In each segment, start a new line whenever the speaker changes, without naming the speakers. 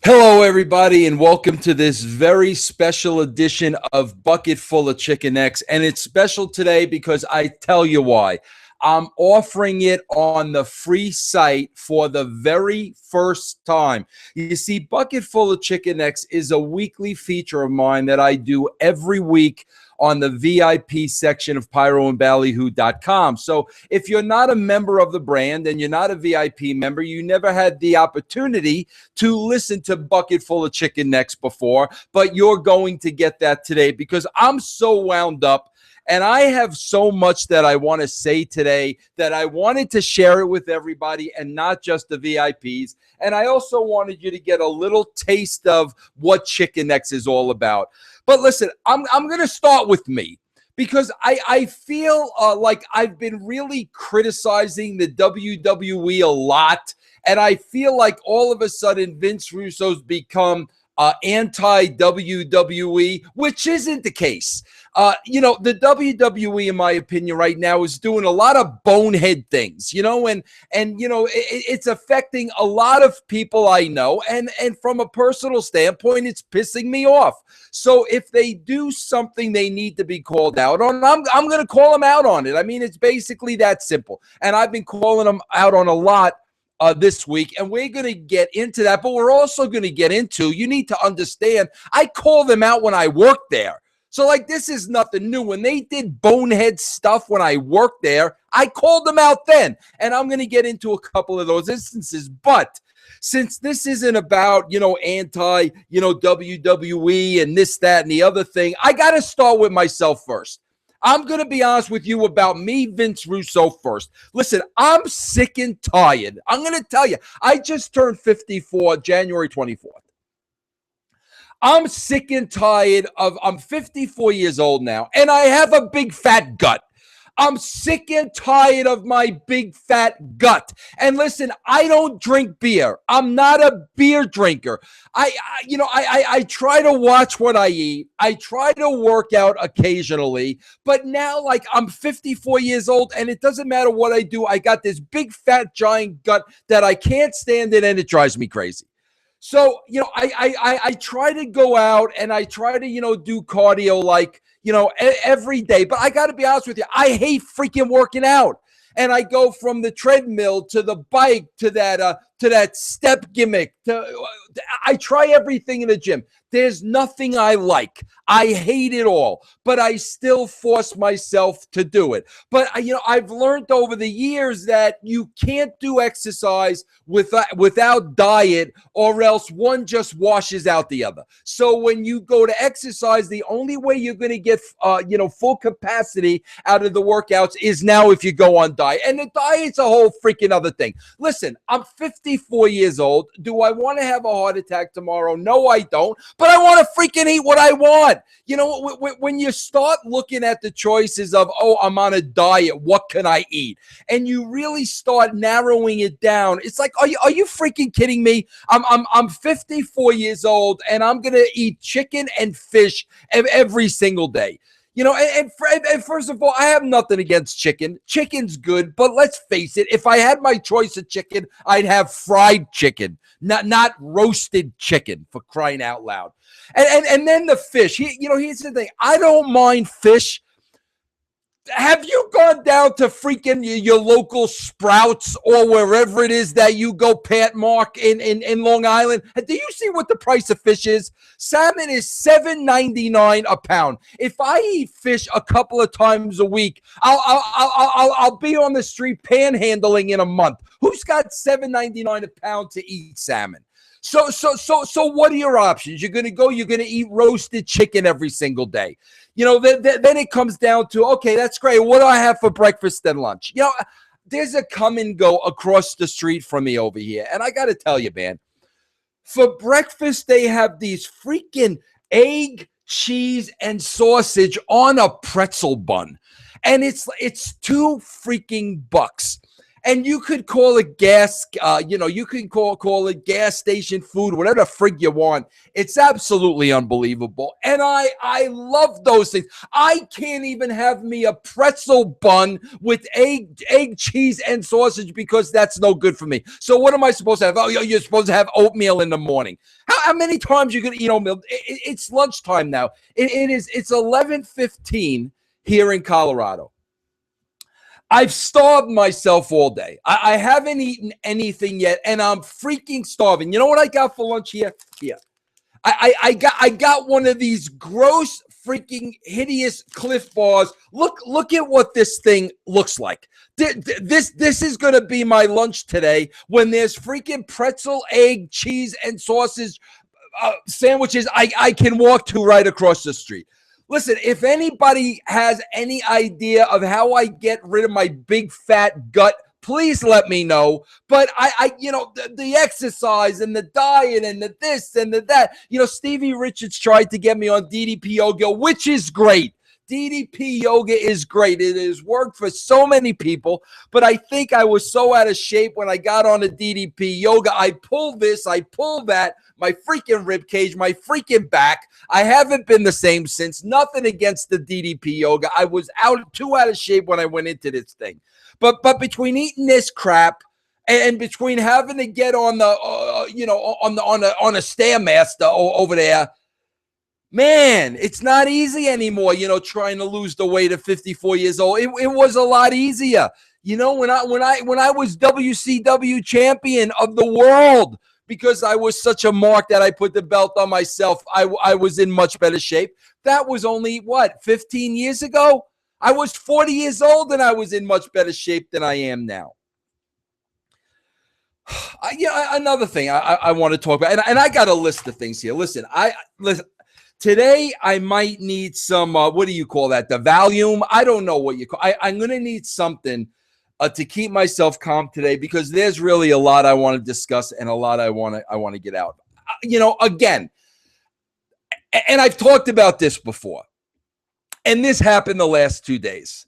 Hello, everybody, and welcome to this very special edition of Bucket Full of Chicken Necks. And it's special today because I tell you why. I'm offering it on the free site for the very first time. You see, Bucket Full of Chicken Necks is a weekly feature of mine that I do every week on the VIP section of pyroandballyhoo.com. So if you're not a member of the brand and you're not a VIP member, you never had the opportunity to listen to Bucket Full of Chicken Necks before, but you're going to get that today because I'm so wound up. And I have so much that I want to say today that I wanted to share it with everybody and not just the VIPs. And I also wanted you to get a little taste of what Chicken Necks is all about. But listen, I'm going to start with me because I feel like I've been really criticizing the WWE a lot. And I feel like all of a sudden Vince Russo's become anti-WWE, which isn't the case. The WWE, in my opinion, right now is doing a lot of bonehead things, and it's affecting a lot of people I know. And from a personal standpoint, it's pissing me off. So if they do something they need to be called out on, I'm going to call them out on it. I mean, it's basically that simple. And I've been calling them out on a lot this week, and we're going to get into that, but we're also going to get into, you need to understand, I call them out when I worked there. So like, this is nothing new. When they did bonehead stuff when I worked there, I called them out then, and I'm going to get into a couple of those instances. But since this isn't about, anti, WWE and this, that, and the other thing, I got to start with myself first. I'm going to be honest with you about me, Vince Russo, first. Listen, I'm sick and tired. I'm going to tell you, I just turned 54 January 24th. I'm sick and tired I'm 54 years old now, and I have a big fat gut. I'm sick and tired of my big fat gut. And listen, I don't drink beer. I'm not a beer drinker. I try to watch what I eat. I try to work out occasionally. But now, like, I'm 54 years old, and it doesn't matter what I do. I got this big fat giant gut that I can't stand it, and it drives me crazy. So, I try to go out and I try to, do cardio like, every day. But I got to be honest with you, I hate freaking working out. And I go from the treadmill to the bike to that step gimmick. I try everything in the gym. There's nothing I like. I hate it all, but I still force myself to do it. But I've learned over the years that you can't do exercise without diet, or else one just washes out the other. So when you go to exercise, the only way you're going to get full capacity out of the workouts is now if you go on diet. And the diet's a whole freaking other thing. Listen, I'm 54 years old. Do I want to have a heart attack tomorrow? No, I don't. But I want to freaking eat what I want. When you start looking at the choices of, I'm on a diet, what can I eat? And you really start narrowing it down. It's like, are you freaking kidding me? I'm 54 years old, and I'm going to eat chicken and fish every single day. And first of all, I have nothing against chicken. Chicken's good, but let's face it, if I had my choice of chicken, I'd have fried chicken, not roasted chicken, for crying out loud. And then the fish. Here's the thing. I don't mind fish. Have you gone down to freaking your local Sprouts or wherever it is that you go, Pat Mark, in Long Island? Do you see what the price of fish is? Salmon is $7.99 a pound. If I eat fish a couple of times a week, I'll be on the street panhandling in a month. Who's got $7.99 a pound to eat salmon? So what are your options? You're going to eat roasted chicken every single day. Then it comes down to, okay, that's great. What do I have for breakfast and lunch? There's a come and go across the street from me over here. And I got to tell you, man, for breakfast, they have these freaking egg, cheese, and sausage on a pretzel bun. And it's $2 freaking bucks. and you could call it gas, you can call it gas station food, whatever the frig you want. It's absolutely unbelievable. And I love those things. I can't even have me a pretzel bun with egg, cheese, and sausage because that's no good for me. So what am I supposed to have? Oh, you're supposed to have oatmeal in the morning. How many times you gonna eat oatmeal? It's lunchtime now. It's 11:15 here in Colorado. I've starved myself all day. I haven't eaten anything yet, and I'm freaking starving. You know what I got for lunch here? Here. I got one of these gross, freaking hideous Cliff Bars. Look at what this thing looks like. This is gonna be my lunch today when there's freaking pretzel, egg, cheese, and sausage sandwiches I can walk to right across the street. Listen, if anybody has any idea of how I get rid of my big fat gut, please let me know. But the exercise and the diet and the this and the that, Stevie Richards tried to get me on DDP yoga, which is great. DDP yoga is great. It has worked for so many people, but I think I was so out of shape when I got on the DDP yoga. I pulled this, I pulled that, my freaking rib cage, my freaking back. I haven't been the same since. Nothing against the DDP yoga. I was too out of shape when I went into this thing. But between eating this crap and between having to get on the on a Stairmaster over there, man, it's not easy anymore, trying to lose the weight at 54 years old. It was a lot easier. When I was WCW champion of the world, because I was such a mark that I put the belt on myself, I was in much better shape. That was only, 15 years ago? I was 40 years old and I was in much better shape than I am now. Another thing I want to talk about, and I got a list of things here. Listen. Today, I might need some, what do you call that? The Valium? I don't know what you call it. I'm going to need something to keep myself calm today because there's really a lot I want to discuss and a lot I want to get out. Again, and I've talked about this before, and this happened the last 2 days.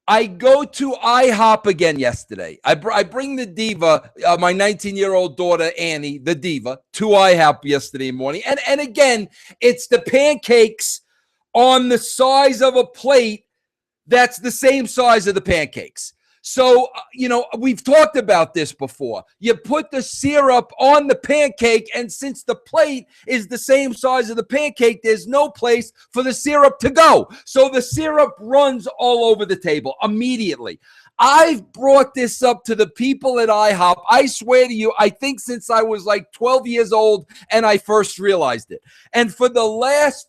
I go to IHOP again yesterday. I bring the diva, my 19-year-old daughter, Annie, the diva, to IHOP yesterday morning. And again, it's the pancakes on the size of a plate that's the same size of the pancakes. So, we've talked about this before. You put the syrup on the pancake, and since the plate is the same size of the pancake, there's no place for the syrup to go. So the syrup runs all over the table immediately. I've brought this up to the people at IHOP. I swear to you, I think since I was like 12 years old and I first realized it. And for the last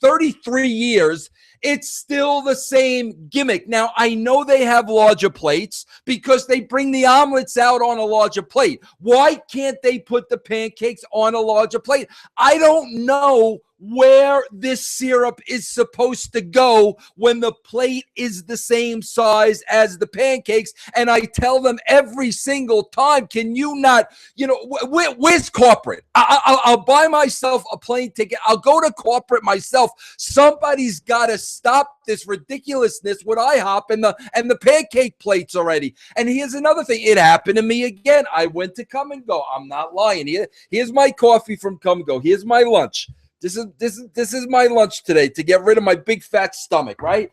33 years, it's still the same gimmick. Now, I know they have larger plates because they bring the omelets out on a larger plate. Why can't they put the pancakes on a larger plate? I don't know where this syrup is supposed to go when the plate is the same size as the pancakes. And I tell them every single time, can you not, where's corporate? I'll buy myself a plane ticket. I'll go to corporate myself. Somebody's got to stop this ridiculousness with IHOP and the pancake plates already. And here's another thing. It happened to me again. I went to Come and Go. I'm not lying. Here's my coffee from Come and Go. Here's my lunch. This is my lunch today to get rid of my big fat stomach, right?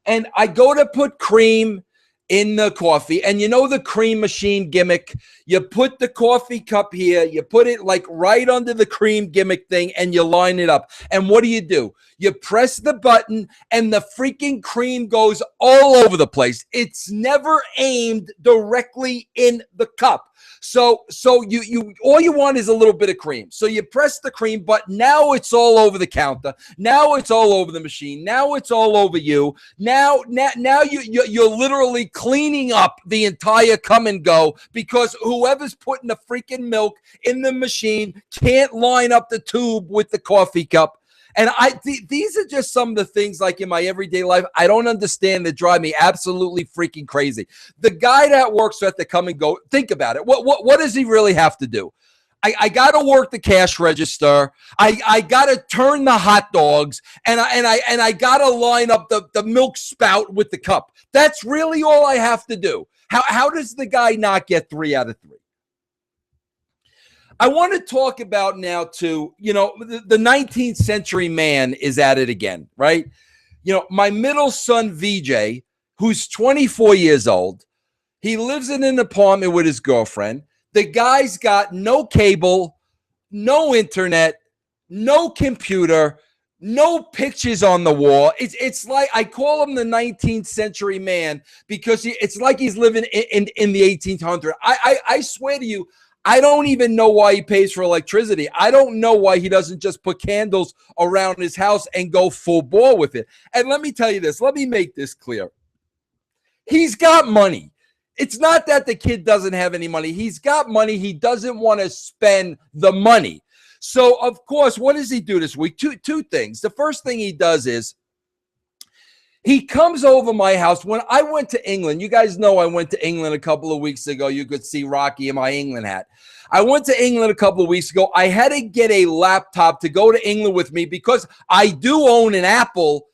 And I go to put cream in the coffee, and the cream machine gimmick. You put the coffee cup here, you put it like right under the cream gimmick thing, and you line it up. And what do? You press the button, and the freaking cream goes all over the place. It's never aimed directly in the cup. So you all you want is a little bit of cream. So you press the cream button. Now it's all over the counter. Now it's all over the machine. Now it's all over you. Now you're literally cleaning up the entire Come and Go because whoever's putting the freaking milk in the machine can't line up the tube with the coffee cup. And these are just some of the things like in my everyday life I don't understand that drive me absolutely freaking crazy. The guy that works at the Come and Go, think about it. What does he really have to do? I got to work the cash register. I got to turn the hot dogs, and I got to line up the milk spout with the cup. That's really all I have to do. How does the guy not get 3 out of 3? I want to talk about now too, the 19th century man is at it again, right? My middle son, VJ, who's 24 years old, he lives in an apartment with his girlfriend. The guy's got no cable, no internet, no computer, no pictures on the wall. It's like, I call him the 19th century man because it's like he's living in the 1800s. I swear to you, I don't even know why he pays for electricity. I don't know why he doesn't just put candles around his house and go full bore with it. And let me tell you this. Let me make this clear. He's got money. It's not that the kid doesn't have any money. He's got money. He doesn't want to spend the money. So, of course, what does he do this week? Two things. The first thing he does is he comes over my house. When I went to England, you guys know I went to England a couple of weeks ago. You could see Rocky in my England hat. I went to England a couple of weeks ago. I had to get a laptop to go to England with me because I do own an Apple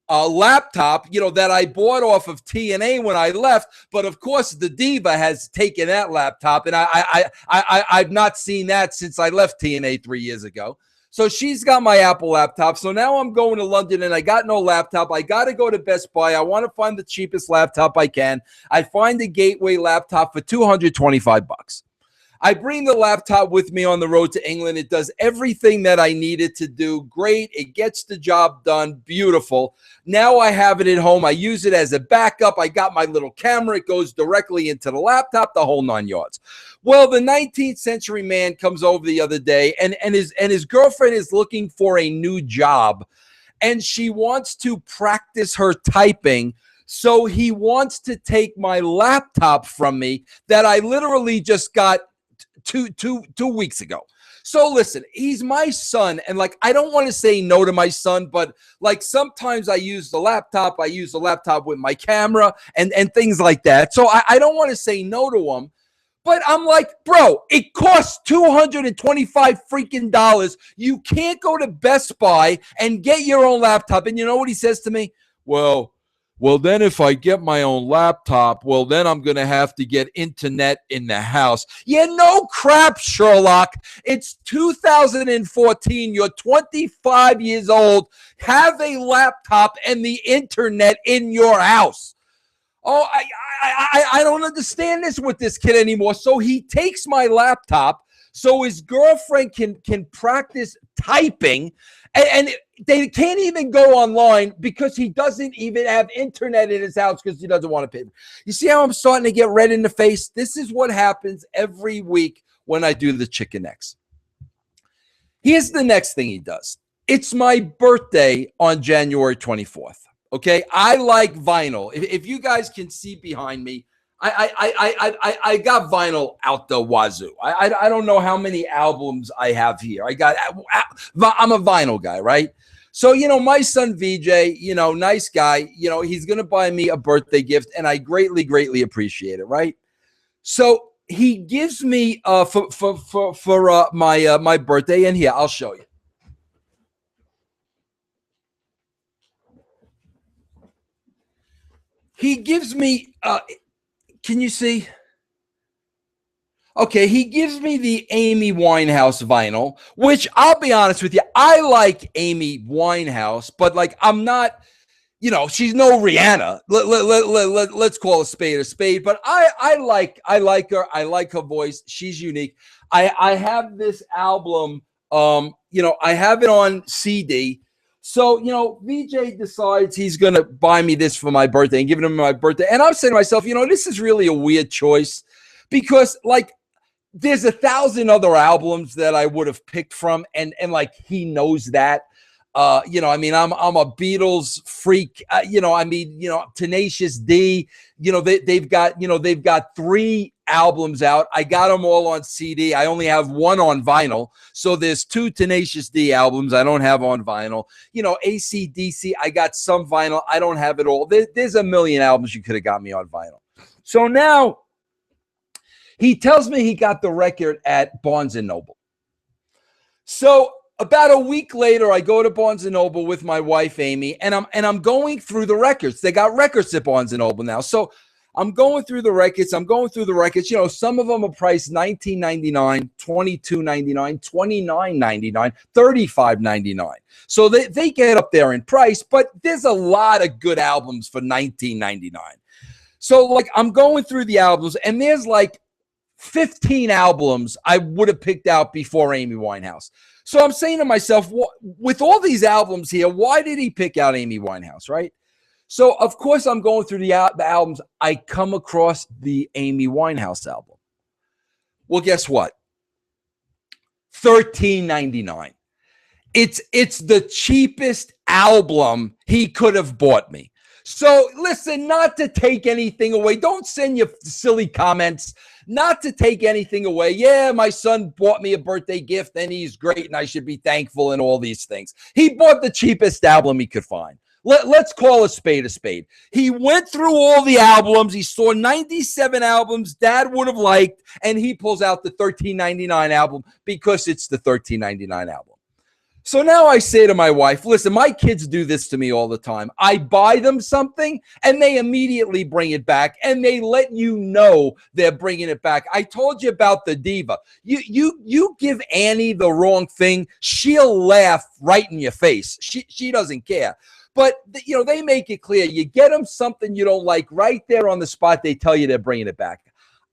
laptop, that I bought off of TNA when I left. But of course, the diva has taken that laptop, and I've not seen that since I left TNA 3 years ago. So she's got my Apple laptop. So now I'm going to London and I got no laptop. I got to go to Best Buy. I want to find the cheapest laptop I can. I find a Gateway laptop for $225. I bring the laptop with me on the road to England. It does everything that I need it to do. Great. It gets the job done. Beautiful. Now I have it at home. I use it as a backup. I got my little camera. It goes directly into the laptop, the whole 9 yards. Well, the 19th century man comes over the other day, and his girlfriend is looking for a new job, and she wants to practice her typing. So he wants to take my laptop from me that I literally just got two weeks ago. So listen, he's my son, and I don't want to say no to my son, but sometimes I use the laptop. I use the laptop with my camera and things like that. So I don't want to say no to him. But I'm like, bro, it costs $225 freaking dollars. You can't go to Best Buy and get your own laptop. And you know what he says to me? Well, then if I get my own laptop, then I'm going to have to get internet in the house. Yeah, no crap, Sherlock. It's 2014. You're 25 years old. Have a laptop and the internet in your house. Oh, I don't understand this with this kid anymore. So he takes my laptop so his girlfriend can practice typing, and they can't even go online because he doesn't even have internet in his house because he doesn't want to pay. You see how I'm starting to get red in the face? This is what happens every week when I do the Chicken Necks. Here's the next thing he does. It's my birthday on January 24th. Okay, I like vinyl. If you guys can see behind me, I got vinyl out the wazoo. I don't know how many albums I have here. I'm a vinyl guy, right? So, my son VJ, nice guy, he's going to buy me a birthday gift, and I greatly, greatly appreciate it, right? So he gives me for my birthday, and here, I'll show you. He gives me, can you see? Okay, he gives me the Amy Winehouse vinyl, which I'll be honest with you, I like Amy Winehouse, but I'm not, she's no Rihanna. Let's call a spade, but I like her. I like her voice. She's unique. I have this album, I have it on CD. So, VJ decides he's going to buy me this for my birthday and give it him my birthday. And I'm saying to myself, this is really a weird choice because there's 1,000 other albums that I would have picked from. And he knows that, I'm a Beatles freak, Tenacious D, they've got 3 albums out. I got them all on CD. I only have 1 on vinyl. So there's 2 Tenacious D albums I don't have on vinyl. AC/DC, I got some vinyl. I don't have it all. There's a million albums you could have got me on vinyl. So now he tells me he got the record at Barnes & Noble. So about a week later, I go to Barnes & Noble with my wife, Amy, and I'm going through the records. They got records at Barnes & Noble now. So I'm going through the records. You know, some of them are priced $19.99, $22.99, $29.99, $35.99. So they get up there in price, but there's a lot of good albums for $19.99. So like I'm going through the albums, and there's like 15 albums I would have picked out before Amy Winehouse. So I'm saying to myself, with all these albums here, why did he pick out Amy Winehouse, right? So, of course, I'm going through the albums. I come across the Amy Winehouse album. Well, guess what? $13.99. It's the cheapest album he could have bought me. So, listen, not to take anything away. Don't send your silly comments. Not to take anything away. Yeah, my son bought me a birthday gift, and he's great, and I should be thankful and all these things. He bought the cheapest album he could find. Let's call a spade a spade. He went through all the albums. He saw 97 albums Dad would have liked, and he pulls out the $13.99 album because it's the $13.99 album. So now I say to my wife, listen, my kids do this to me all the time. I buy them something, and they immediately bring it back, and they let you know they're bringing it back. I told you about the diva. You give Annie the wrong thing, she'll laugh right in your face. She doesn't care. But, you know, they make it clear. You get them something you don't like right there on the spot. They tell you they're bringing it back.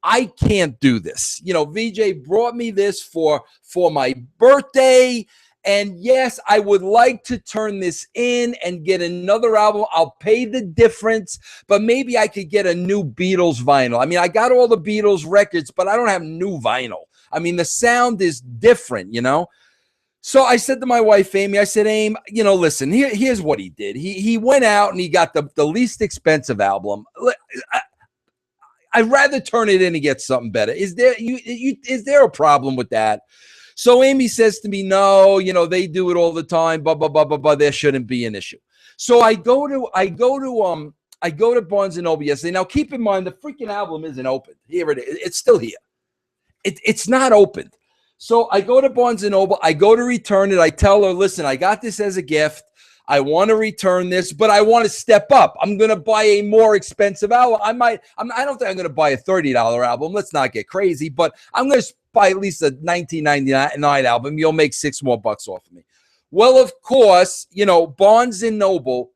I can't do this. You know, VJ brought me this for my birthday. And yes, I would like to turn this in and get another album. I'll pay the difference, but maybe I could get a new Beatles vinyl. I mean, I got all the Beatles records, but I don't have new vinyl. I mean, the sound is different, you know? So I said to my wife, Amy, I said, Amy, you know, listen, here's what he did. He went out and he got the least expensive album. I'd rather turn it in and get something better. Is there a problem with that? So Amy says to me, no, you know, they do it all the time, blah, blah, blah, blah, blah. There shouldn't be an issue. So I go to Barnes & Noble yesterday. Now, keep in mind, the freaking album isn't opened. Here it is. It's still here. It's not opened. So I go to Barnes & Noble. I go to return it. I tell her, listen, I got this as a gift. I want to return this, but I want to step up. I'm going to buy a more expensive album. I don't think I'm going to buy a $30 album. Let's not get crazy, but I'm going to buy at least a $19.99 album. You'll make $6 more off of me. Well, of course, you know, Barnes & Noble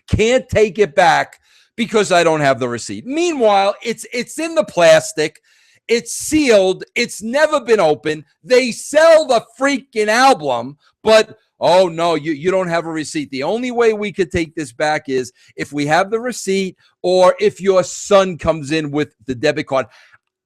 can't take it back because I don't have the receipt. Meanwhile, it's in the plastic. It's sealed. It's never been opened. They sell the freaking album, but oh no, you don't have a receipt. The only way we could take this back is if we have the receipt or if your son comes in with the debit card,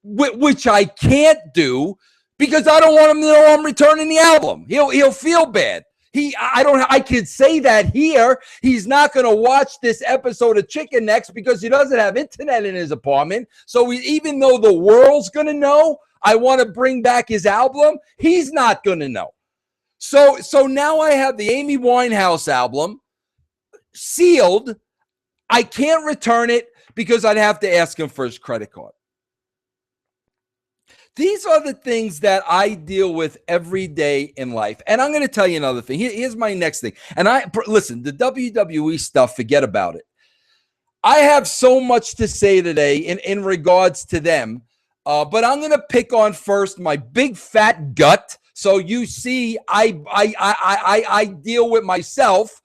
which I can't do because I don't want him to know I'm returning the album. He'll feel bad. I could say that here. He's not going to watch this episode of Chicken Necks because he doesn't have internet in his apartment. So even though the world's going to know I want to bring back his album, he's not going to know. So now I have the Amy Winehouse album sealed. I can't return it because I'd have to ask him for his credit card. These are the things that I deal with every day in life. And I'm going to tell you another thing. Here's my next thing. And listen, the WWE stuff, forget about it. I have so much to say today in regards to them. But I'm going to pick on first my big fat gut. So you see, I deal with myself.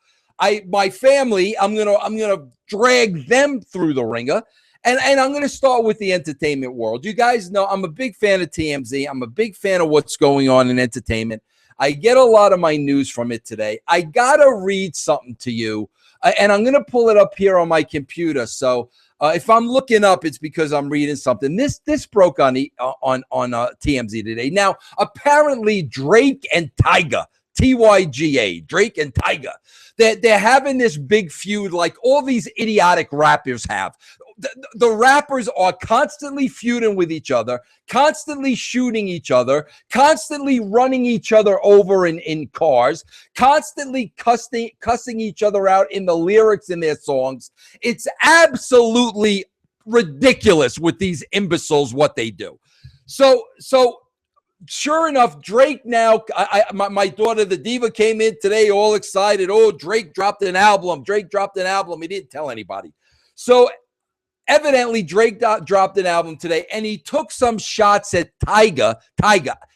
My family, I'm gonna drag them through the ringer. And I'm going to start with the entertainment world. You guys know I'm a big fan of TMZ. I'm a big fan of what's going on in entertainment. I get a lot of my news from it today. I got to read something to you, and I'm going to pull it up here on my computer. So if I'm looking up, it's because I'm reading something. This broke on TMZ today. Now, apparently Drake and Tyga, Tyga, Drake and Tyga, they're having this big feud like all these idiotic rappers have. The rappers are constantly feuding with each other, constantly shooting each other, constantly running each other over in cars, constantly cussing each other out in the lyrics in their songs. It's absolutely ridiculous with these imbeciles what they do. So sure enough, Drake now, my daughter, the diva, came in today all excited. Oh, Drake dropped an album. He didn't tell anybody. So evidently Drake dropped an album today, and he took some shots at Tyga.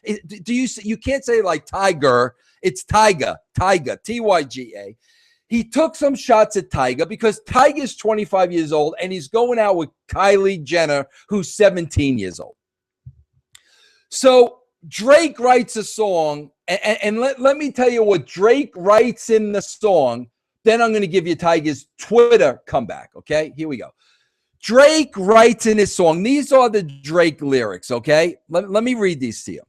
You can't say like Tiger. It's Tyga, Tyga. He took some shots at Tyga because Tyga is 25 years old, and he's going out with Kylie Jenner, who's 17 years old. So Drake writes a song, and let me tell you what Drake writes in the song. Then I'm going to give you Tyga's Twitter comeback, okay? Here we go. Drake writes in his song. These are the Drake lyrics, okay? Let me read these to you.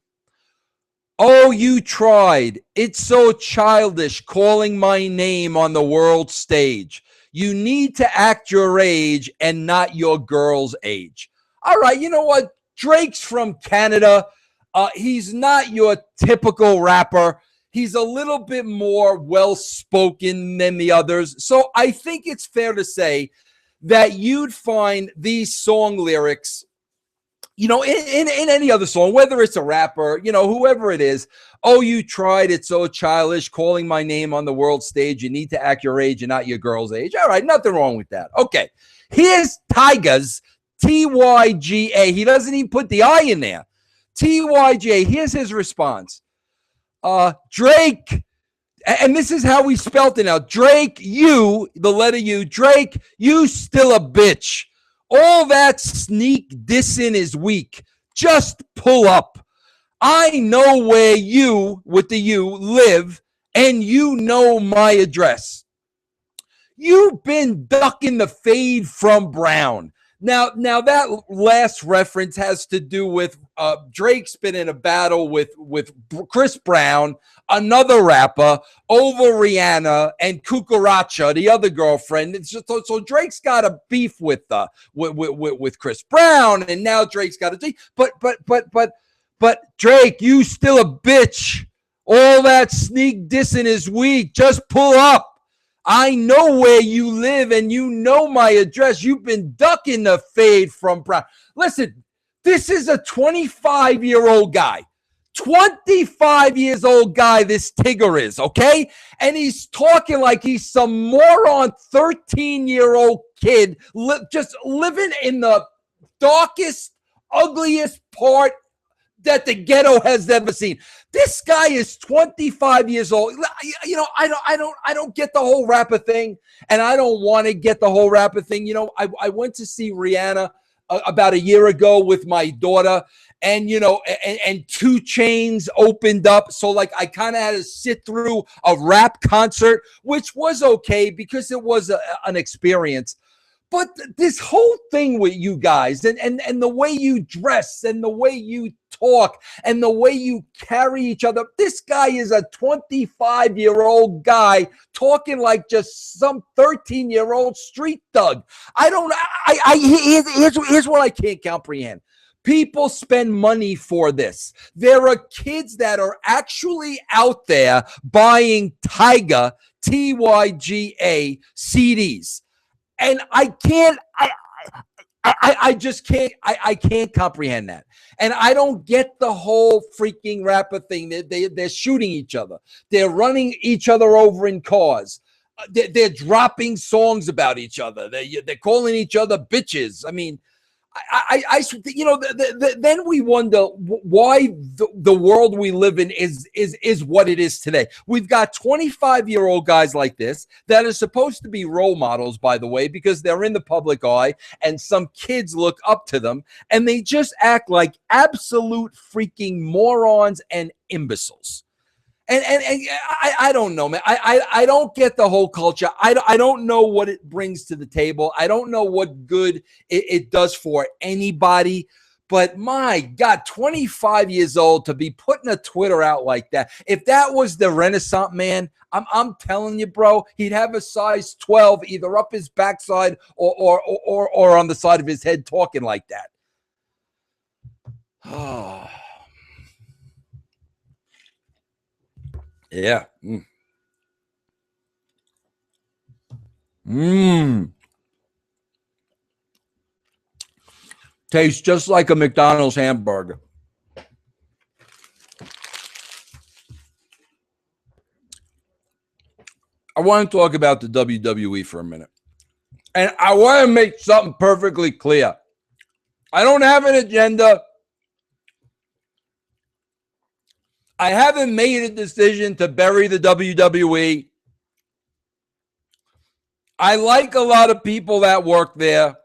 Oh, you tried. It's so childish calling my name on the world stage. You need to act your age and not your girl's age. All right, you know what? Drake's from Canada. He's not your typical rapper. He's a little bit more well-spoken than the others. So I think it's fair to say that you'd find these song lyrics, you know, in any other song, whether it's a rapper, you know, whoever it is. Oh, you tried. It's so childish calling my name on the world stage. You need to act your age and not your girl's age. All right, nothing wrong with that. Okay, here's Tyga's Tyga. He doesn't even put the I in there. Tyga. Here's his response. Drake, and this is how we spelt it now. Drake, you, the letter U, Drake, you still a bitch. All that sneak dissing is weak. Just pull up. I know where you, with the U, live, and you know my address. You've been ducking the fade from Brown. Now that last reference has to do with Drake's been in a battle with Chris Brown, another rapper, over Rihanna and Cucaracha, the other girlfriend. So Drake's got a beef with Chris Brown, and now Drake's got a beef. But Drake, you still a bitch. All that sneak dissing is weak. Just pull up. I know where you live and you know my address. You've been ducking the fade from Brown. Listen, this is a 25-year-old guy. 25 years old guy, this Tigger is, okay? And he's talking like he's some moron 13-year-old kid just living in the darkest, ugliest part that the ghetto has ever seen. This guy is 25 years old. You know, I don't get the whole rapper thing, and I don't want to get the whole rapper thing. You know, I went to see Rihanna about a year ago with my daughter, and you know, and 2 Chainz opened up, so like I kind of had to sit through a rap concert, which was okay because it was an experience. But this whole thing with you guys and the way you dress and the way you talk and the way you carry each other, this guy is a 25-year-old guy talking like just some 13-year-old street thug. Here's what I can't comprehend. People spend money for this. There are kids that are actually out there buying Tyga, Tyga CDs. And I just can't, I can't comprehend that. And I don't get the whole freaking rapper thing. They're shooting each other. They're running each other over in cars. They're dropping songs about each other. They're calling each other bitches. I mean, you know, then we wonder why the world we live in is what it is today. We've got 25-year-old guys like this that are supposed to be role models, by the way, because they're in the public eye and some kids look up to them, and they just act like absolute freaking morons and imbeciles. And I don't know, man. I don't get the whole culture. I don't know what it brings to the table. I don't know what good it does for anybody. But my God, 25 years old to be putting a Twitter out like that. If that was the Renaissance man, I'm telling you, bro, he'd have a size 12 either up his backside or on the side of his head talking like that. Oh. Yeah. Tastes just like a McDonald's hamburger. I want to talk about the WWE for a minute. And I want to make something perfectly clear. I don't have an agenda. I haven't made a decision to bury the WWE. I like a lot of people that work there.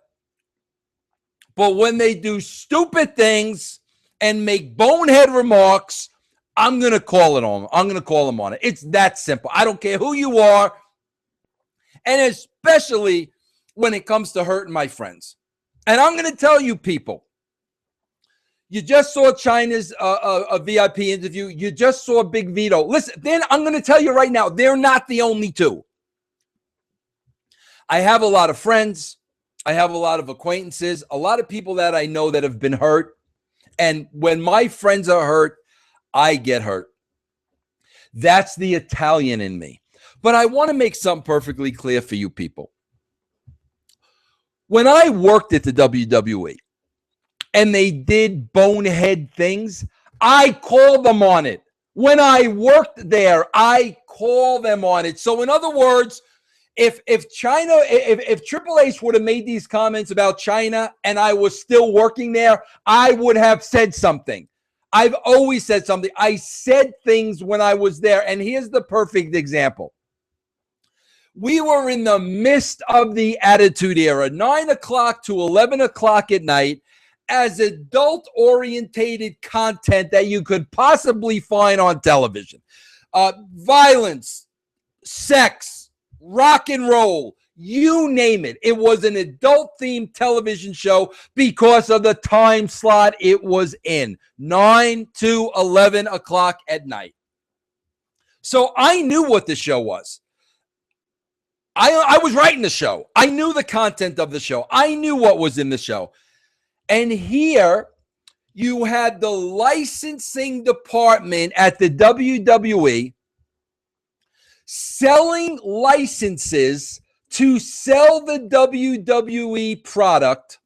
But when they do stupid things and make bonehead remarks, I'm going to call it on. I'm going to call them on it. It's that simple. I don't care who you are. And especially when it comes to hurting my friends. And I'm going to tell you people, you just saw China's a VIP interview. You just saw Big Vito. Listen, then I'm going to tell you right now, they're not the only two. I have a lot of friends. I have a lot of acquaintances, a lot of people that I know that have been hurt. And when my friends are hurt, I get hurt. That's the Italian in me. But I want to make something perfectly clear for you people. When I worked at the WWE and they did bonehead things, I called them on it. When I worked there, I call them on it. So in other words, if Triple H would have made these comments about China and I was still working there, I would have said something. I've always said something. I said things when I was there. And here's the perfect example. We were in the midst of the Attitude Era, 9 o'clock to 11 o'clock at night, as adult-orientated content that you could possibly find on television. Violence, sex, rock and roll, you name it. It was an adult-themed television show because of the time slot it was in, 9 to 11 o'clock at night. So I knew what the show was. I was writing the show. I knew the content of the show. I knew what was in the show. And here you had the licensing department at the WWE selling licenses to sell the WWE product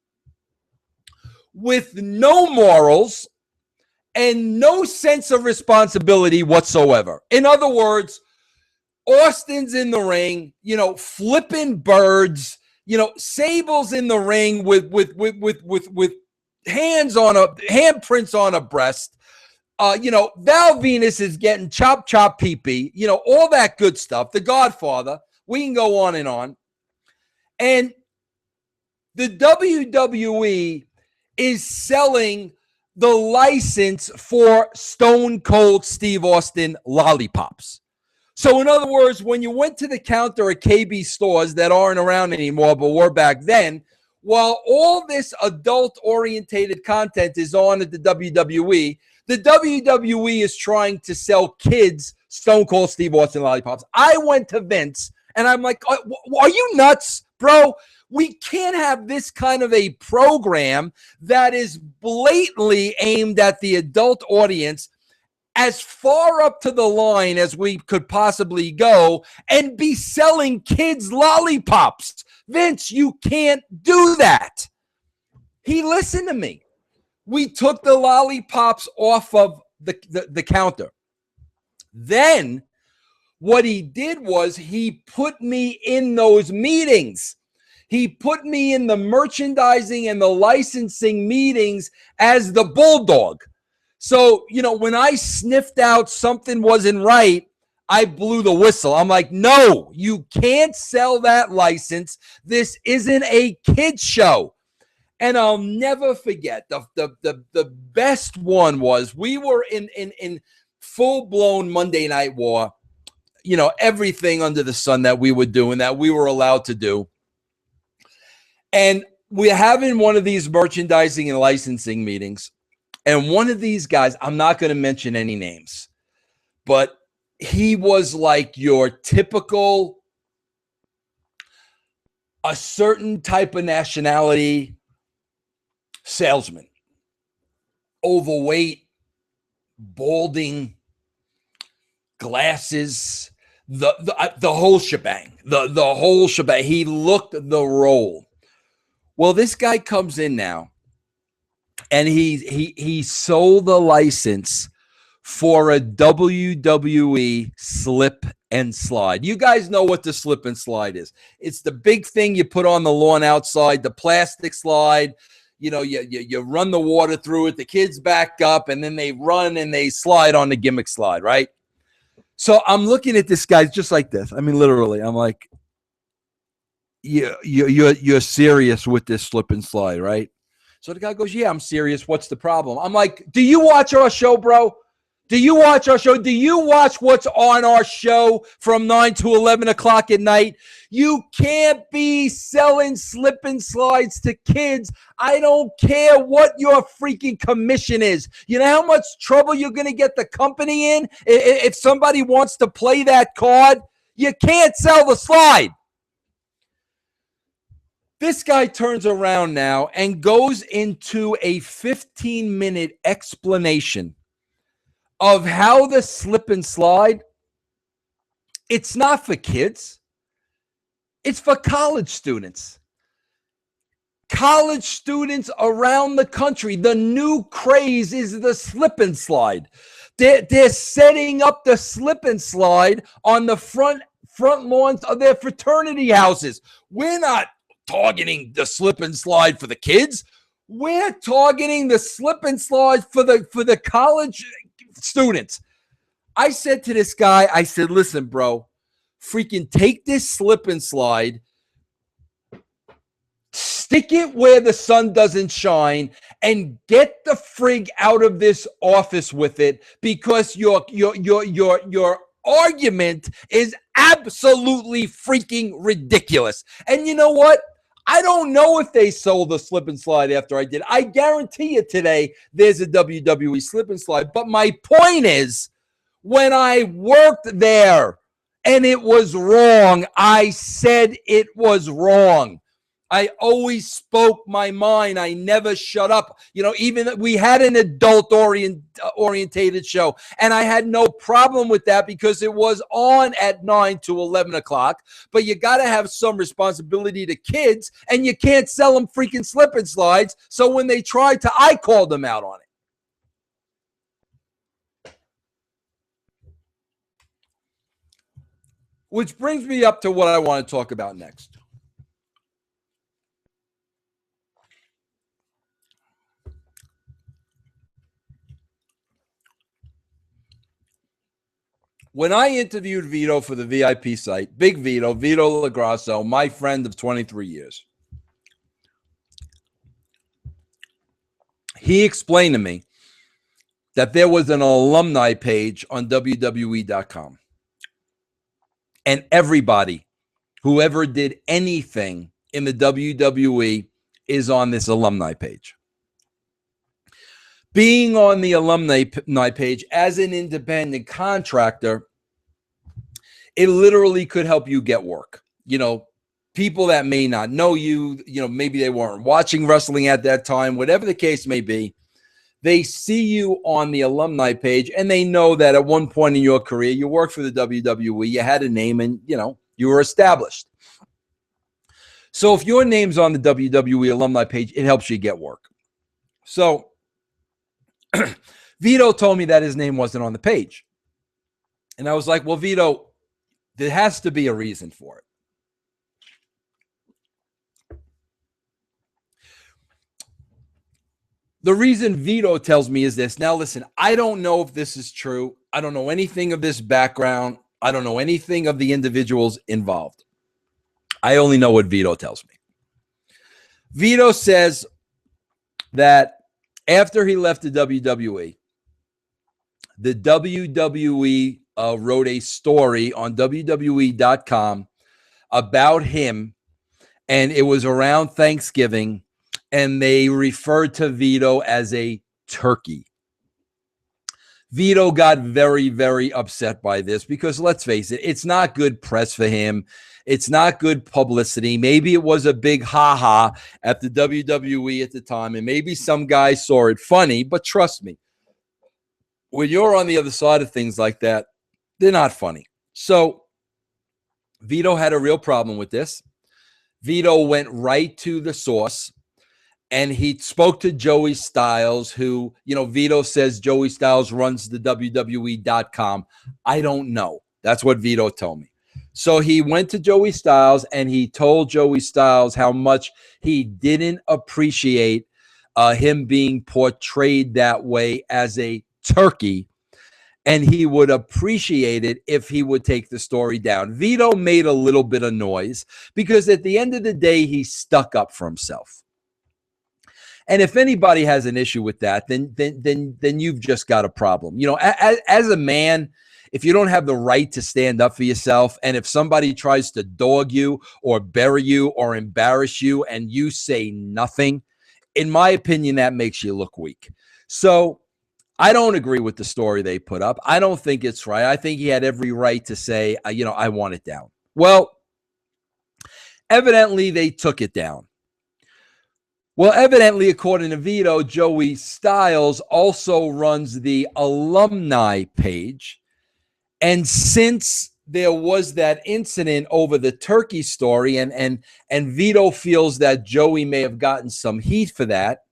with no morals and no sense of responsibility whatsoever. In other words, Austin's in the ring, flipping birds, Sable's in the ring with handprints on a breast. Val Venus is getting chop pee-pee, all that good stuff. The Godfather, we can go on and on. And the WWE is selling the license for Stone Cold Steve Austin lollipops. So in other words, when you went to the counter at KB stores that aren't around anymore, but were back then, while all this adult-orientated content is on at the WWE is trying to sell kids Stone Cold Steve Austin lollipops. I went to Vince, and I'm like, are you nuts, bro? We can't have this kind of a program that is blatantly aimed at the adult audience as far up to the line as we could possibly go and be selling kids lollipops. Vince, you can't do that. He listened to me. We took the lollipops off of the counter. Then what he did was he put me in those meetings. He put me in the merchandising and the licensing meetings as the bulldog. So, when I sniffed out something wasn't right, I blew the whistle. I'm like, no, you can't sell that license. This isn't a kid's show. And I'll never forget, the best one was we were in full-blown Monday Night War, everything under the sun that we were doing, that we were allowed to do. And we're having one of these merchandising and licensing meetings. And one of these guys, I'm not going to mention any names, but he was like your typical, a certain type of nationality salesman. Overweight, balding, glasses, the whole shebang, the whole shebang. He looked the role. Well, this guy comes in now. And he sold the license for a WWE slip and slide. You guys know what the slip and slide is. It's the big thing you put on the lawn outside, the plastic slide. You know, you run the water through it, the kids back up, and then they run and they slide on the gimmick slide, right? So I'm looking at this guy just like this. I mean, literally, I'm like, you're serious with this slip and slide, right? So the guy goes, yeah, I'm serious. What's the problem? I'm like, do you watch our show, bro? Do you watch our show? Do you watch what's on our show from 9 to 11 o'clock at night? You can't be selling slip and slides to kids. I don't care what your freaking commission is. You know how much trouble you're going to get the company in if somebody wants to play that card? You can't sell the slide. This guy turns around now and goes into a 15-minute explanation of how the slip and slide, it's not for kids. It's for college students. College students around the country. The new craze is the slip and slide. They're setting up the slip and slide on the front lawns of their fraternity houses. We're not targeting the slip and slide for the kids. We're targeting the slip and slide for the college students. I said to this guy, I said, listen, bro, freaking take this slip and slide, stick it where the sun doesn't shine, and get the frig out of this office with it, because your argument is absolutely freaking ridiculous. And you know what? I don't know if they sold the slip and slide after I did. I guarantee you today there's a WWE slip and slide. But my point is, when I worked there and it was wrong, I said it was wrong. I always spoke my mind. I never shut up. You know, even we had an adult orientated show, and I had no problem with that because it was on at 9 to 11 o'clock. But you got to have some responsibility to kids, and you can't sell them freaking slip and slides. So when they tried to, I called them out on it. Which brings me up to what I want to talk about next. When I interviewed Vito for the VIP site, Big Vito, Vito LaGrasso, my friend of 23 years, he explained to me that there was an alumni page on WWE.com. And everybody, whoever did anything in the WWE, is on this alumni page. Being on the alumni page as an independent contractor, it literally could help you get work. You know, people that may not know you, you know, maybe they weren't watching wrestling at that time, whatever the case may be, they see you on the alumni page and they know that at one point in your career, you worked for the WWE, you had a name, and, you know, you were established. So if your name's on the WWE alumni page, it helps you get work. So Vito told me that his name wasn't on the page. And I was like, well, Vito, there has to be a reason for it. The reason Vito tells me is this. Now, listen, I don't know if this is true. I don't know anything of this background. I don't know anything of the individuals involved. I only know what Vito tells me. Vito says that after he left the WWE wrote a story on WWE.com about him, and it was around Thanksgiving, and they referred to Vito as a turkey. Vito got very, very upset by this because, let's face it, it's not good press for him. It's not good publicity. Maybe it was a big ha-ha at the WWE at the time, and maybe some guys saw it funny, but trust me, when you're on the other side of things like that, they're not funny. So Vito had a real problem with this. Vito went right to the source and he spoke to Joey Styles, who, you know, Vito says Joey Styles runs the WWE.com. I don't know. That's what Vito told me. So he went to Joey Styles and he told Joey Styles how much he didn't appreciate him being portrayed that way as a turkey, and he would appreciate it if he would take the story down. Vito made a little bit of noise because at the end of the day, he stuck up for himself. And if anybody has an issue with that, then you've just got a problem. You know, as a man, if you don't have the right to stand up for yourself, and if somebody tries to dog you or bury you or embarrass you and you say nothing, in my opinion, that makes you look weak. So I don't agree with the story they put up. I don't think it's right. I think he had every right to say, you know, I want it down. Well, evidently they took it down. Well, evidently, according to Vito, Joey Styles also runs the alumni page. And since there was that incident over the turkey story, and Vito feels that Joey may have gotten some heat for that,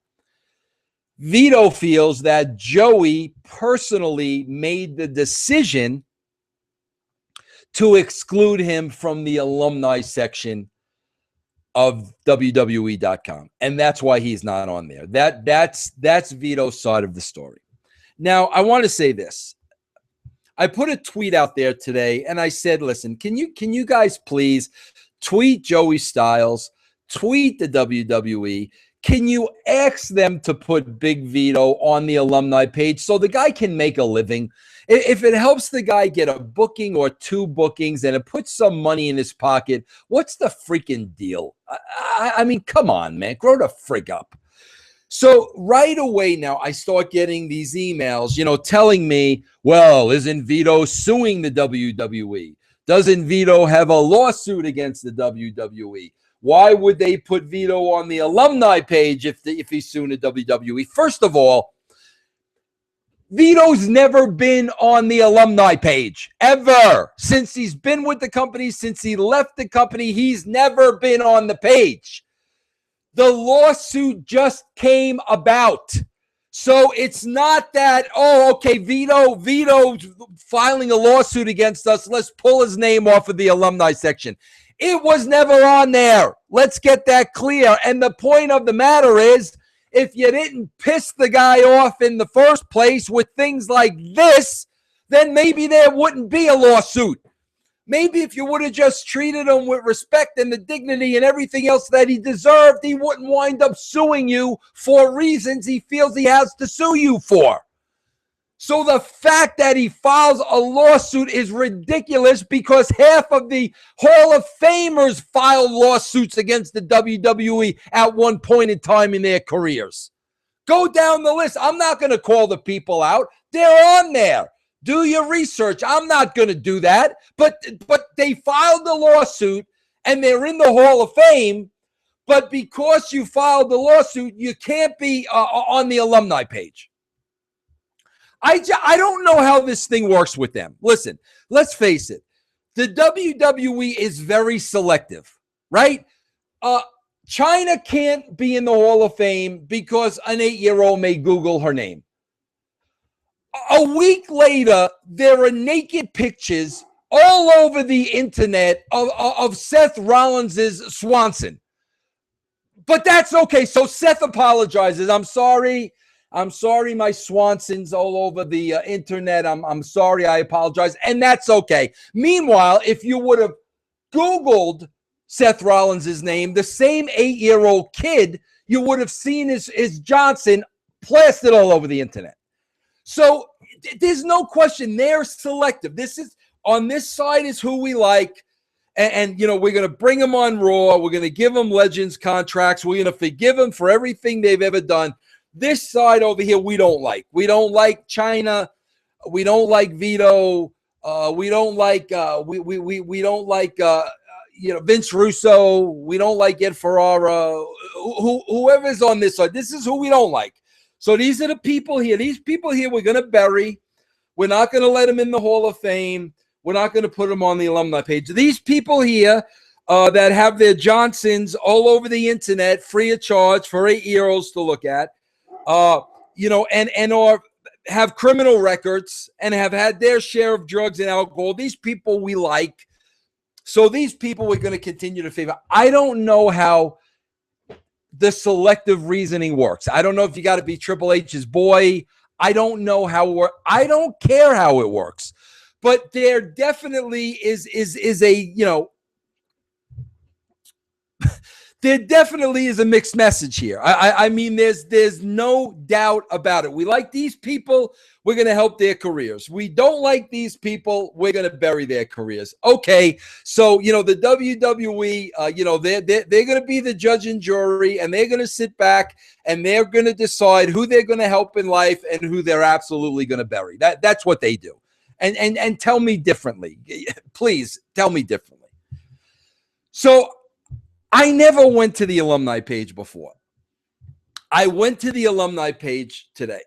Vito feels that Joey personally made the decision to exclude him from the alumni section of WWE.com. And that's why he's not on there. That's Vito's side of the story. Now, I want to say this. I put a tweet out there today and I said, listen, can you guys please tweet Joey Styles, tweet the WWE? Can you ask them to put Big Vito on the alumni page so the guy can make a living? If it helps the guy get a booking or two bookings and it puts some money in his pocket, what's the freaking deal? I mean, come on, man, grow the frig up. So right away now, I start getting these emails, you know, telling me, well, isn't Vito suing the WWE? Doesn't Vito have a lawsuit against the WWE? Why would they put Vito on the alumni page if he's suing the WWE? First of all, Vito's never been on the alumni page, ever. Since he's been with the company, since he left the company, he's never been on the page. The lawsuit just came about. So it's not that, oh, okay, Vito filing a lawsuit against us. Let's pull his name off of the alumni section. It was never on there. Let's get that clear. And the point of the matter is, if you didn't piss the guy off in the first place with things like this, then maybe there wouldn't be a lawsuit. Maybe if you would have just treated him with respect and the dignity and everything else that he deserved, he wouldn't wind up suing you for reasons he feels he has to sue you for. So the fact that he files a lawsuit is ridiculous because half of the Hall of Famers filed lawsuits against the WWE at one point in time in their careers. Go down the list. I'm not going to call the people out. They're on there. Do your research. I'm not going to do that. But they filed the lawsuit and they're in the Hall of Fame. But because you filed the lawsuit, you can't be on the alumni page. I don't know how this thing works with them. Listen, let's face it. The WWE is very selective, right? China can't be in the Hall of Fame because an 8-year-old may Google her name. A week later, there are naked pictures all over the internet of Seth Rollins' Swanson. But that's okay. So Seth apologizes. I'm sorry, my Swanson's all over the internet. I'm sorry, I apologize. And that's okay. Meanwhile, if you would have Googled Seth Rollins' name, the same 8-year-old kid, you would have seen his Johnson plastered all over the internet. So there's no question they're selective. This is on this side is who we like. And you know, we're going to bring them on Raw. We're going to give them Legends contracts. We're going to forgive them for everything they've ever done. This side over here, we don't like. We don't like China. We don't like Vito. We don't like we don't like Vince Russo. We don't like Ed Ferrara. Whoever's on this side, this is who we don't like. So these are the people here. These people here we're going to bury. We're not going to let them in the Hall of Fame. We're not going to put them on the alumni page. These people here, that have their Johnsons all over the internet, free of charge for 8-year-olds to look at, and or have criminal records and have had their share of drugs and alcohol. These people we like. So these people we're going to continue to favor. I don't know how the selective reasoning works. I don't know if you got to be Triple H's boy. I don't know how it works. I don't care how it works. But there definitely is a, there definitely is a mixed message here. I mean, there's no doubt about it. We like these people, we're going to help their careers. We don't like these people, we're going to bury their careers. Okay, so, the WWE, they're going to be the judge and jury, and they're going to sit back, and they're going to decide who they're going to help in life and who they're absolutely going to bury. That's what they do. And tell me differently. Please, tell me differently. So, I never went to the alumni page before. I went to the alumni page today,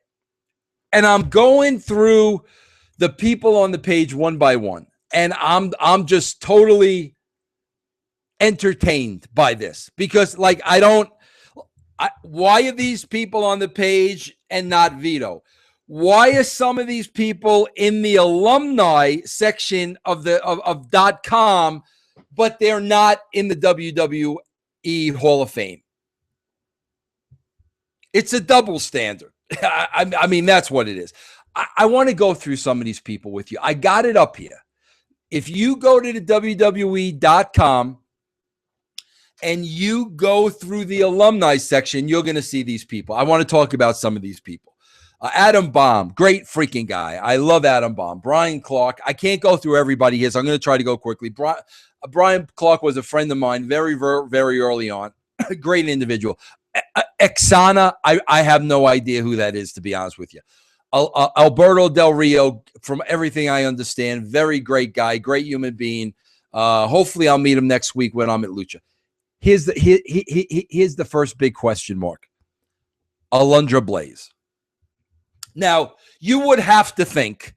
and I'm going through the people on the page one by one, and I'm just totally entertained by this because, why are these people on the page and not Vito? Why are some of these people in the alumni section of .com? But they're not in the WWE Hall of Fame? It's a double standard. I mean, that's what it is. I want to go through some of these people with you. I got it up here. If you go to the WWE.com and you go through the alumni section, you're going to see these people. I want to talk about some of these people. Adam Baum, great freaking guy. I love Adam Baum. Brian Clark. I can't go through everybody here, so I'm going to try to go quickly. Brian Clark was a friend of mine very, very, very early on. Great individual. Exana, I have no idea who that is, to be honest with you. Alberto Del Rio, from everything I understand, very great guy, great human being. Hopefully I'll meet him next week when I'm at Lucha. Here's the first big question mark. Alundra Blaze. Now, you would have to think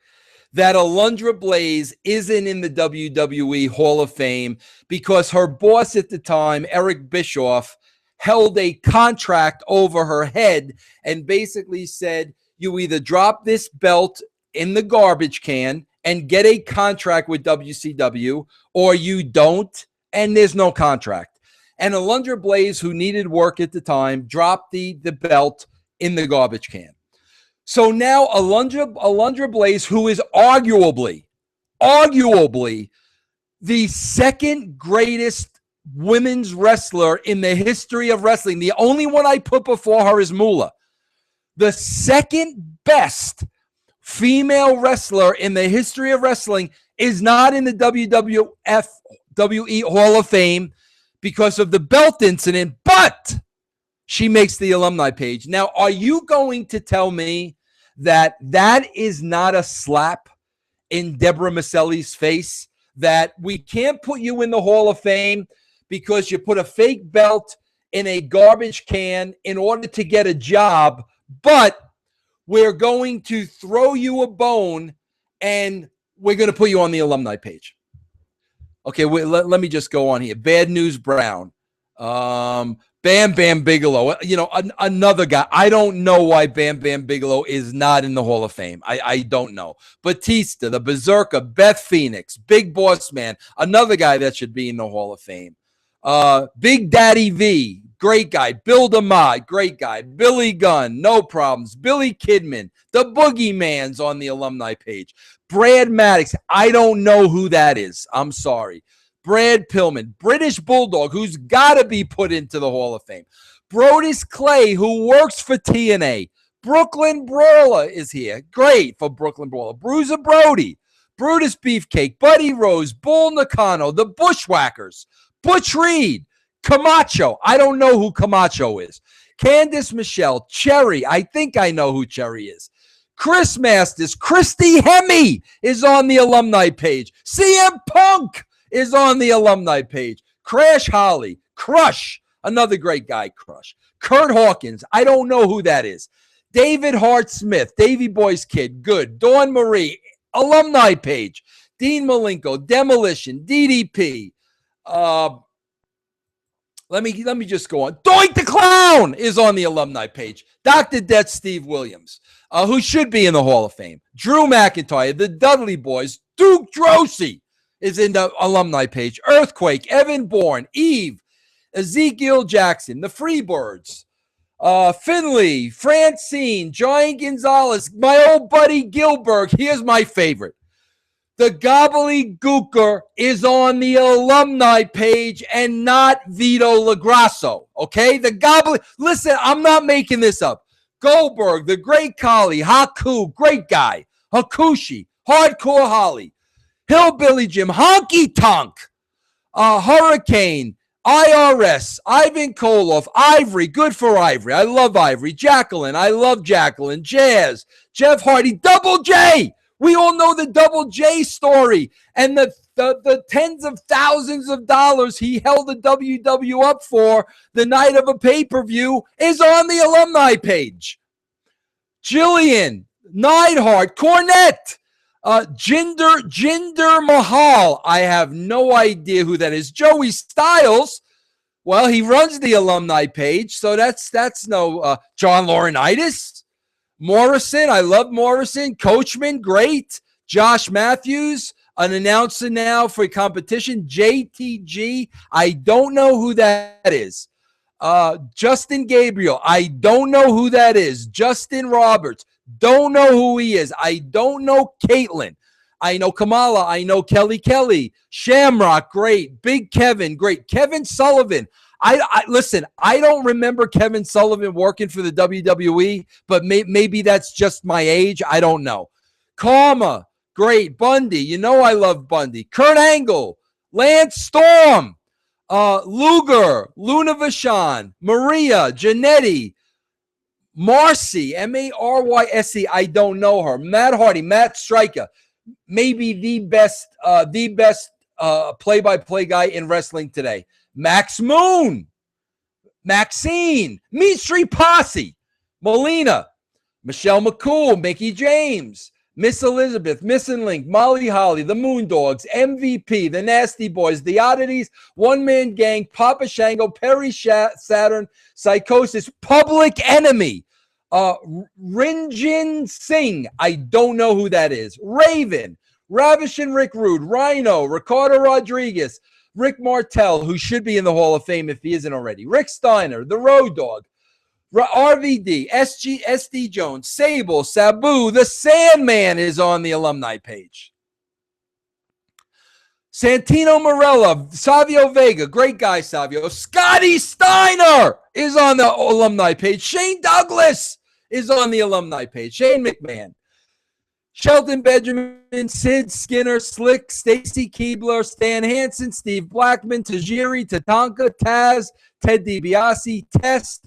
that Alundra Blaze isn't in the WWE Hall of Fame because her boss at the time, Eric Bischoff, held a contract over her head and basically said, you either drop this belt in the garbage can and get a contract with WCW, or you don't, and there's no contract. And Alundra Blaze, who needed work at the time, dropped the belt in the garbage can. So now Alundra Blaze, who is arguably the second greatest women's wrestler in the history of wrestling. The only one I put before her is Moolah. The second best female wrestler in the history of wrestling is not in the WWE Hall of Fame because of the belt incident, but she makes the alumni page. Now, are you going to tell me that is not a slap in Deborah Maselli's face, that we can't put you in the Hall of Fame because you put a fake belt in a garbage can in order to get a job, but we're going to throw you a bone and we're going to put you on the alumni page? Okay, let me just go on here. Bad News Brown. Bam Bam Bigelow, another guy. I don't know why Bam Bam Bigelow is not in the Hall of Fame. I don't know. Batista, the Berserker, Beth Phoenix, Big Boss Man, another guy that should be in the Hall of Fame. Big Daddy V, great guy. Bill DeMott, great guy. Billy Gunn, no problems. Billy Kidman, the Boogeyman's on the alumni page. Brad Maddox, I don't know who that is. I'm sorry. Brad Pillman, British Bulldog, who's got to be put into the Hall of Fame. Brodus Clay, who works for TNA. Brooklyn Brawler is here. Great for Brooklyn Brawler. Bruiser Brody, Brutus Beefcake, Buddy Rose, Bull Nakano, the Bushwhackers, Butch Reed, Camacho. I don't know who Camacho is. Candice Michelle, Cherry. I think I know who Cherry is. Chris Masters, Christy Hemme is on the alumni page. CM Punk is on the alumni page. Crash Holly, Crush, another great guy, Crush. Kurt Hawkins, I don't know who that is. David Hart Smith, Davey Boy's kid, good. Dawn Marie, alumni page. Dean Malenko, Demolition, DDP. Let me just go on. Doink the Clown is on the alumni page. Dr. Det Steve Williams, who should be in the Hall of Fame. Drew McIntyre, the Dudley Boys, Duke Drosy is in the alumni page. Earthquake, Evan Bourne, Eve, Ezekiel Jackson, the Freebirds, Finley, Francine, Giant Gonzalez, my old buddy Gilbert. Here's my favorite. The Gobbledygooker is on the alumni page and not Vito LaGrasso, okay? Listen, I'm not making this up. Goldberg, the Great Khali, Haku, great guy, Hakushi, Hardcore Holly, Hillbilly Jim, Honky Tonk, Hurricane, IRS, Ivan Koloff, Ivory, good for Ivory. I love Ivory. Jacqueline, I love Jacqueline. Jazz, Jeff Hardy, Double J. We all know the Double J story and the tens of thousands of dollars he held the WW up for the night of a pay-per-view is on the alumni page. Jillian, Neidhart, Cornette, Jinder Mahal. I have no idea who that is. Joey Styles. Well, he runs the alumni page, so that's no John Laurinaitis. Morrison, I love Morrison. Coachman, great. Josh Matthews, an announcer now for competition. JTG, I don't know who that is. Justin Gabriel, I don't know who that is. Justin Roberts, don't know who he is. I don't know Caitlin. I know Kamala. I know Kelly. Shamrock, great. Big Kevin, great. Kevin Sullivan. Listen, I don't remember Kevin Sullivan working for the WWE, but maybe that's just my age. I don't know. Karma, great. Bundy, you know I love Bundy. Kurt Angle, Lance Storm, Luger, Luna Vachon, Maria, Janetti, Marcy, Marysce, I don't know her. Matt Hardy, Matt Striker, maybe the best play-by-play guy in wrestling today. Max Moon, Maxine, Meat Street Posse, Melina, Michelle McCool, Mickey James, Miss Elizabeth, Missing Link, Molly Holly, the Moondogs, MVP, the Nasty Boys, the Oddities, One Man Gang, Papa Shango, Perry Saturn, Psychosis, Public Enemy, Rinjin Singh, I don't know who that is, Raven, Ravishing Rick Rude, Rhino, Ricardo Rodriguez, Rick Martel, who should be in the Hall of Fame if he isn't already. Rick Steiner, the Road Dogg, RVD, SD Jones, Sable, Sabu, the Sandman is on the alumni page. Santino Marella, Savio Vega, great guy Savio. Scotty Steiner is on the alumni page. Shane Douglas is on the alumni page. Shane McMahon. Shelton Benjamin, Sid Skinner, Slick, Stacy Keebler, Stan Hansen, Steve Blackman, Tajiri, Tatanka, Taz, Ted DiBiase, Test,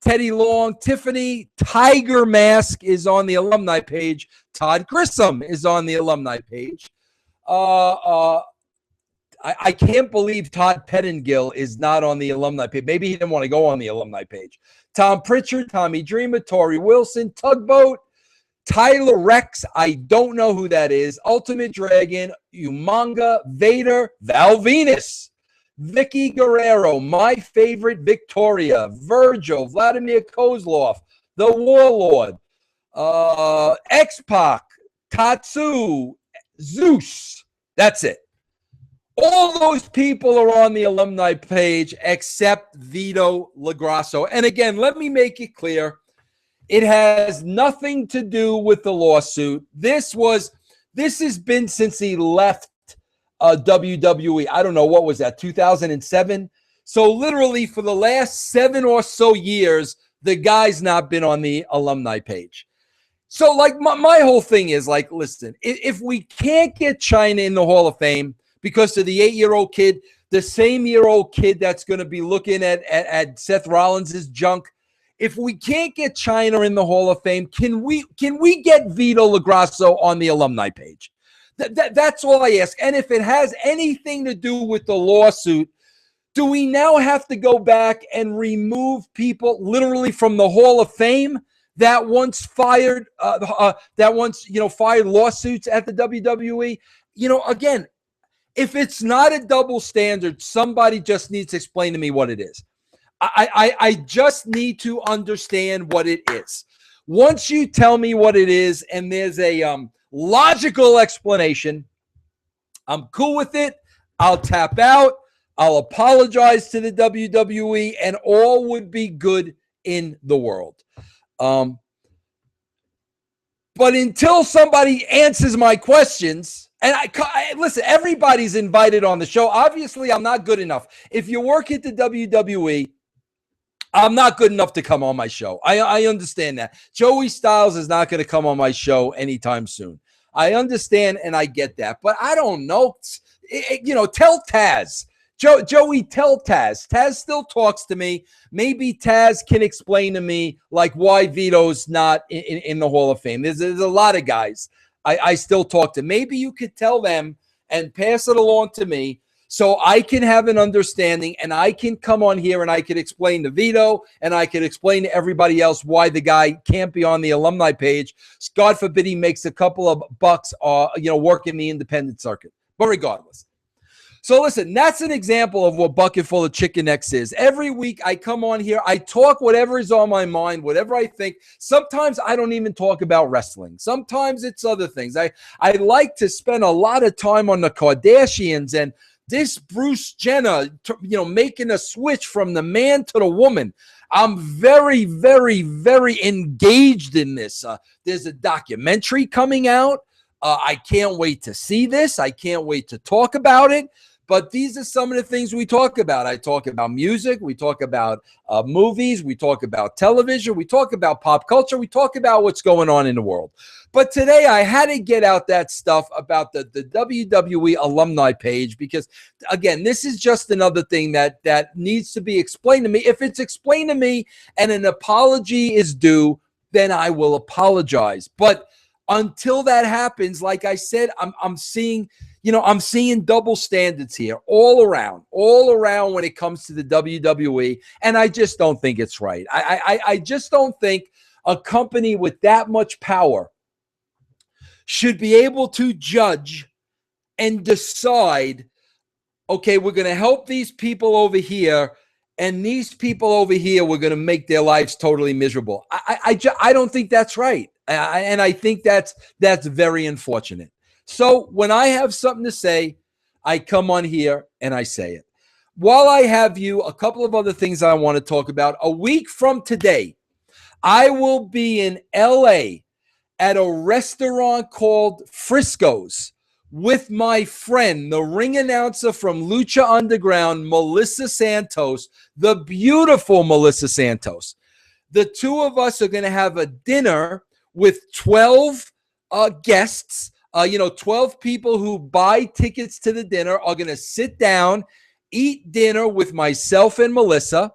Teddy Long, Tiffany, Tiger Mask is on the alumni page. Todd Grissom is on the alumni page. I can't believe Todd Pettingill is not on the alumni page. Maybe he didn't want to go on the alumni page. Tom Pritchard, Tommy Dreamer, Tori Wilson, Tugboat, Tyler Rex, I don't know who that is. Ultimate Dragon, Umanga, Vader, Val Venus, Vicky Guerrero, my favorite Victoria, Virgil, Vladimir Kozlov, the Warlord, X-Pac, Tatsu, Zeus. That's it. All those people are on the alumni page except Vito LaGrasso. And again, let me make it clear. It has nothing to do with the lawsuit. This has been since he left WWE. I don't know, what was that, 2007? So literally for the last 7 or so years, the guy's not been on the alumni page. So like my whole thing is like, listen, if we can't get China in the Hall of Fame because of the 8-year-old kid, the same year-old kid that's going to be looking at Seth Rollins' junk, if we can't get China in the Hall of Fame, can we get Vito LaGrasso on the alumni page? That's all I ask. And if it has anything to do with the lawsuit, do we now have to go back and remove people literally from the Hall of Fame that once fired fired lawsuits at the WWE? Again, If it's not a double standard, somebody just needs to explain to me what it is. I just need to understand what it is. Once you tell me what it is and there's a logical explanation, I'm cool with it. I'll tap out. I'll apologize to the WWE, and all would be good in the world. But until somebody answers my questions, and I listen, everybody's invited on the show. Obviously, I'm not good enough. If you work at the WWE, I'm not good enough to come on my show. I understand that. Joey Styles is not going to come on my show anytime soon. I understand and I get that. But I don't know. Tell Taz. Joey, tell Taz. Taz still talks to me. Maybe Taz can explain to me like why Vito's not in the Hall of Fame. There's a lot of guys I still talk to. Maybe you could tell them and pass it along to me so I can have an understanding and I can come on here and I can explain to Vito and I can explain to everybody else why the guy can't be on the alumni page. God forbid he makes a couple of bucks, working the independent circuit. But regardless. So listen, that's an example of what Bucket Full of Chicken Necks is. Every week I come on here, I talk whatever is on my mind, whatever I think. Sometimes I don't even talk about wrestling. Sometimes it's other things. I like to spend a lot of time on the Kardashians and this Bruce Jenner, making a switch from the man to the woman. I'm very, very, very engaged in this. There's a documentary coming out. I can't wait to see this. I can't wait to talk about it. But these are some of the things we talk about. I talk about music. We talk about movies. We talk about television. We talk about pop culture. We talk about what's going on in the world. But today I had to get out that stuff about the WWE alumni page because, again, this is just another thing that needs to be explained to me. If it's explained to me and an apology is due, then I will apologize. But until that happens, like I said, I'm seeing double standards here all around when it comes to the WWE, and I just don't think it's right. I just don't think a company with that much power should be able to judge and decide, okay, we're going to help these people over here, and these people over here, we're going to make their lives totally miserable. I don't think that's right. And I think that's very unfortunate. So when I have something to say, I come on here and I say it. While I have you, a couple of other things I want to talk about. A week from today, I will be in LA at a restaurant called Frisco's with my friend, the ring announcer from Lucha Underground, Melissa Santos, the beautiful Melissa Santos. The two of us are going to have a dinner with 12 guests. 12 people who buy tickets to the dinner are going to sit down, eat dinner with myself and Melissa.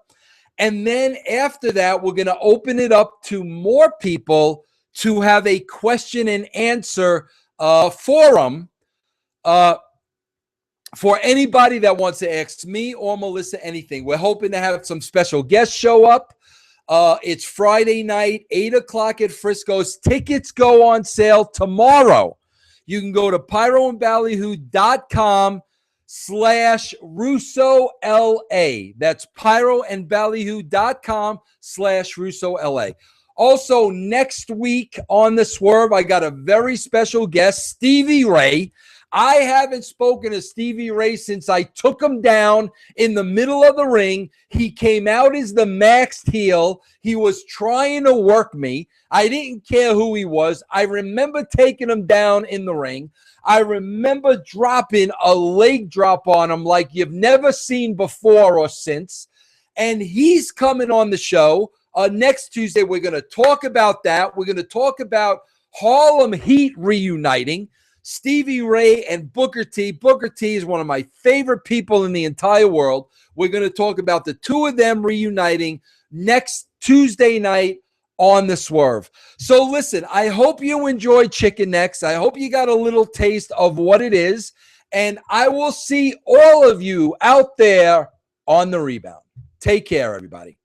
And then after that, we're going to open it up to more people to have a question and answer forum for anybody that wants to ask me or Melissa anything. We're hoping to have some special guests show up. It's Friday night, 8 o'clock at Frisco's. Tickets go on sale tomorrow. You can go to pyroandballyhoo.com/RussoLA. That's pyroandballyhoo.com/RussoLA. Also, next week on The Swerve, I got a very special guest, Stevie Ray. I haven't spoken to Stevie Ray since I took him down in the middle of the ring. He came out as the maxed heel. He was trying to work me. I didn't care who he was. I remember taking him down in the ring. I remember dropping a leg drop on him like you've never seen before or since. And he's coming on the show next Tuesday. We're going to talk about that. We're going to talk about Harlem Heat reuniting. Stevie Ray and Booker T. Booker T is one of my favorite people in the entire world. We're going to talk about the two of them reuniting next Tuesday night on The Swerve. So listen, I hope you enjoyed Chicken Necks. I hope you got a little taste of what it is. And I will see all of you out there on the rebound. Take care, everybody.